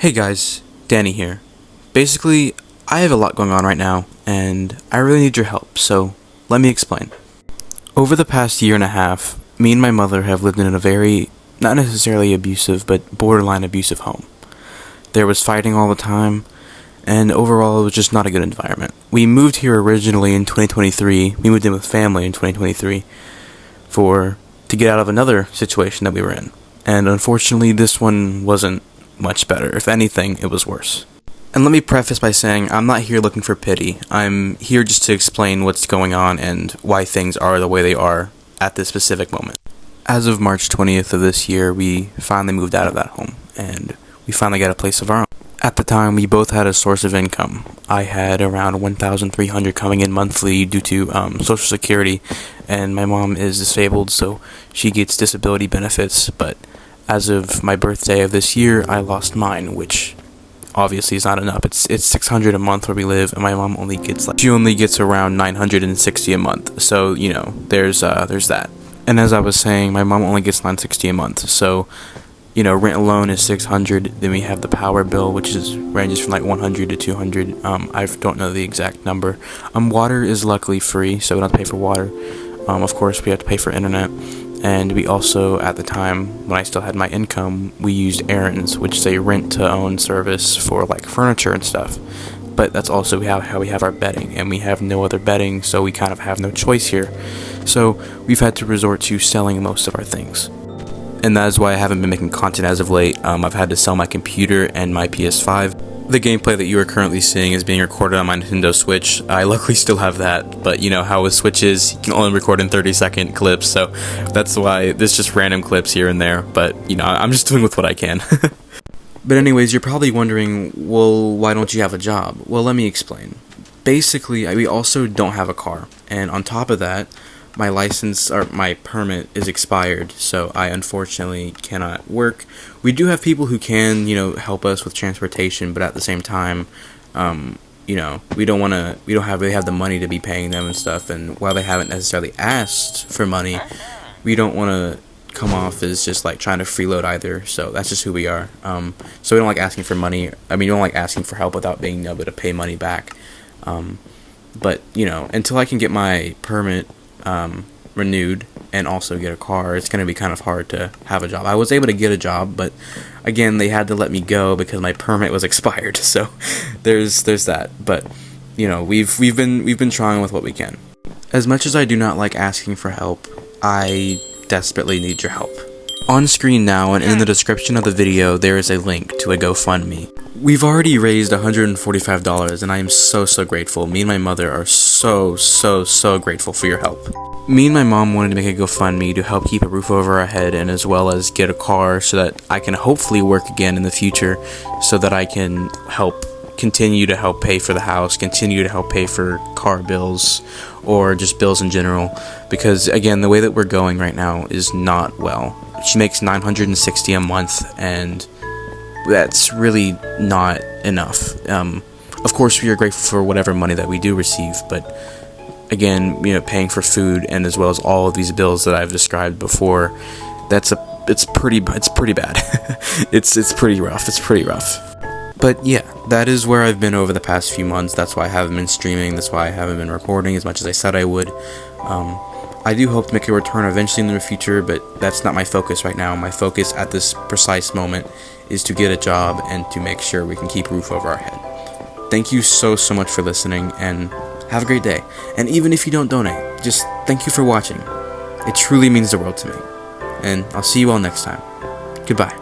Hey guys, Danny here. Basically, I have a lot going on right now, and I really need your help, so let me explain. Over the past year and a half, me and my mother have lived in a very, not necessarily abusive, but borderline abusive home. There was fighting all the time, and overall it was just not a good environment. We moved here originally in 2023, we moved in with family in 2023, to get out of another situation that we were in. And unfortunately, this one wasn't much better. If anything, it was worse. And let me preface by saying I'm not here looking for pity. I'm here just to explain what's going on and why things are the way they are at this specific moment. As of March 20th of this year, we finally moved out of that home, and we finally got a place of our own. At the time, we both had a source of income. I had around $1,300 coming in monthly due to Social Security, and my mom is disabled, so she gets disability benefits, but as of my birthday of this year, I lost mine, which obviously is not enough. It's $600 a month where we live, and my mom only gets around $960 a month. So there's that. And as I was saying, my mom only gets $960 a month. So rent alone is $600. Then we have the power bill, which ranges from like $100 to $200. I don't know the exact number. Water is luckily free, so we don't have to pay for water. Of course, we have to pay for internet. And we also, at the time, when I still had my income, we used errands, which is a rent-to-own service for, like, furniture and stuff. But that's also how we have our bedding, and we have no other bedding, so we kind of have no choice here. So we've had to resort to selling most of our things. And that is why I haven't been making content as of late. I've had to sell my computer and my PS5. The gameplay that you are currently seeing is being recorded on my Nintendo Switch. I luckily still have that, but you know how with Switches, you can only record in 30-second clips, so that's why there's just random clips here and there, but I'm just doing with what I can. But anyways, you're probably wondering, well, why don't you have a job? Well, let me explain. Basically, we also don't have a car, and on top of that, my permit is expired, so I unfortunately cannot work. We do have people who can, help us with transportation, but at the same time, we don't really have the money to be paying them and stuff, and while they haven't necessarily asked for money, we don't want to come off as just like trying to freeload either, so that's just who we are. So we don't like asking for money. We don't like asking for help without being able to pay money back. But, until I can get my permit renewed and also get a car, it's going to be kind of hard to have a job. I was able to get a job, but again, they had to let me go because my permit was expired. So there's that. But we've been trying with what we can. As much as I do not like asking for help, I desperately need your help. On screen now and in the description of the video, there is a link to a GoFundMe. We've already raised $145, and I am so grateful. Me and my mother are so grateful for your help. Me and my mom wanted to make a GoFundMe to help keep a roof over our head, and as well as get a car so that I can hopefully work again in the future, so that I can continue to help pay for the house, continue to help pay for car bills, or just bills in general, because again, the way that we're going right now is not well. She makes $960 a month, and that's really not enough. Of course, we are grateful for whatever money that we do receive, but again, paying for food and as well as all of these bills that I've described before, it's pretty bad. it's pretty rough. It's pretty rough. But yeah, that is where I've been over the past few months. That's why I haven't been streaming. That's why I haven't been recording as much as I said I would. I do hope to make a return eventually in the future, but that's not my focus right now. My focus at this precise moment is to get a job and to make sure we can keep a roof over our head. Thank you so much for listening, and have a great day. And even if you don't donate, just thank you for watching. It truly means the world to me. And I'll see you all next time. Goodbye.